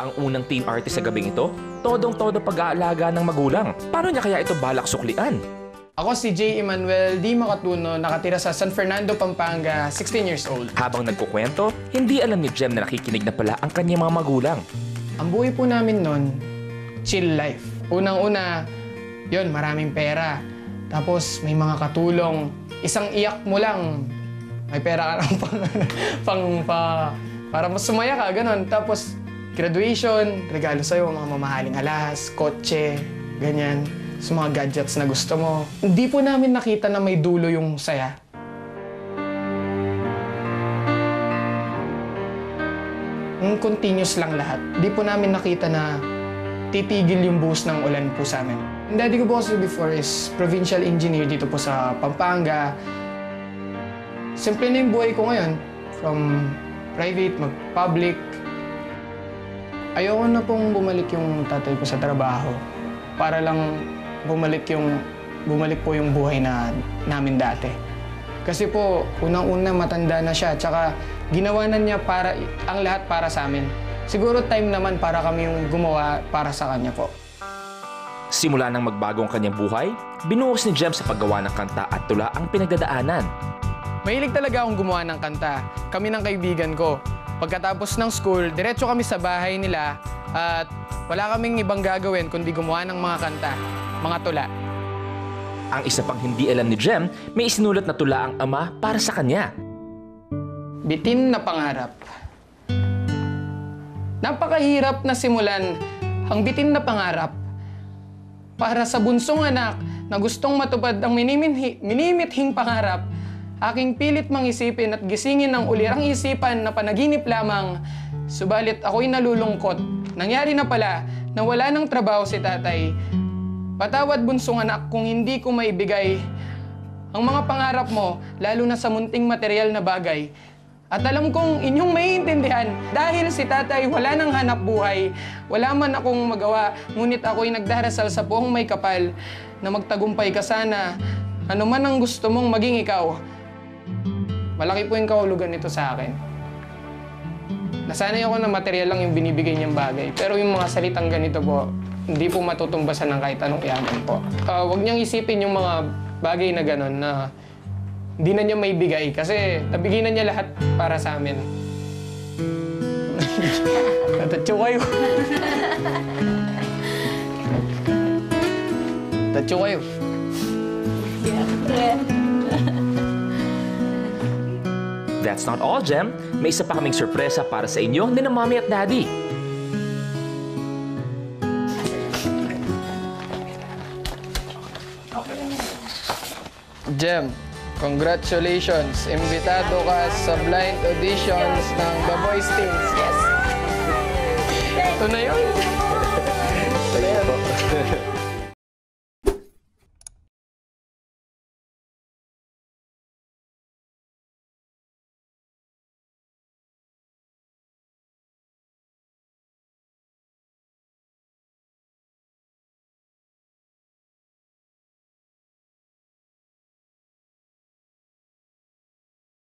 Ang unang teen artist sa gabing ito, todong-todo pag-aalaga ng magulang. Paano niya kaya ito balak suklian? Ako si J. Emmanuel D. Macatuno, nakatira sa San Fernando, Pampanga, 16 years old. Habang nagkukwento, hindi alam ni Jem na nakikinig na pala ang kanyang mga magulang. Ang buhay po namin noon, chill life. Unang-una, yon maraming pera. Tapos may mga katulong. Isang iyak mo lang, may pera ka lang para mas sumaya ka, ganun. Tapos graduation, regalo sa'yo, mga mamahaling alahas, kotse, ganyan. Sa mga gadgets na gusto mo. Hindi po namin nakita na may dulo yung saya. Continuous lang lahat. Hindi po namin nakita na titigil yung buhos ng ulan po sa amin. Yung daddy ko po kasi before is provincial engineer dito po sa Pampanga. Simple na yung buhay ko ngayon. From private, mag-public. Ayoko na pong bumalik yung tatay ko sa trabaho. Para lang bumalik po yung buhay namin dati. Kasi po, unang-una matanda na siya. Tsaka ginawa na niya ang lahat para sa amin. Siguro time naman para kami yung gumawa para sa kanya po. Simula nang magbago ang kanyang buhay, binuhos ni Jem sa paggawa ng kanta at tula ang pinagdadaanan. Mahilig talaga akong gumawa ng kanta. Kami ng kaibigan ko. Pagkatapos ng school, diretso kami sa bahay nila at wala kaming ibang gagawin kundi gumawa ng mga kanta, mga tula. Ang isa pang hindi alam ni Jem, may isinulat na tula ang ama para sa kanya. Bitin na pangarap. Napakahirap na simulan ang bitin na pangarap para sa bunsong anak na gustong matupad ang minimithing pangarap. Aking pilit mangisipin at gisingin ng ulirang isipan na panaginip lamang. Subalit ako'y nalulungkot. Nangyari na pala na wala ng trabaho si tatay. Patawad bunsong anak kung hindi ko maibigay ang mga pangarap mo, lalo na sa munting material na bagay. At alam kong inyong maiintindihan dahil si tatay wala nang hanap buhay. Wala man akong magawa, ngunit ako'y nagdarasal sa puong may kapal na magtagumpay ka sana. Ano man ang gusto mong maging ikaw. Malaki po yung kahulugan nito sa akin. Nasanay ako na material lang yung binibigay niyang bagay. Pero yung mga salitang ganito po, hindi po matutumbasan ng kahit anong yaman po. Huwag niyang isipin yung mga bagay na gano'n na hindi na niya maibigay kasi nabigay na niya lahat para sa amin. Tatatyo kayo. Tatatyo kayo. That's not all, Jem. May isa pa kaming sorpresa para sa inyo ni na Mommy at Daddy. Jem, congratulations! Imbitado ka sa blind auditions ng The Voice Teens. Yes! Ito na yun. Ito na yun.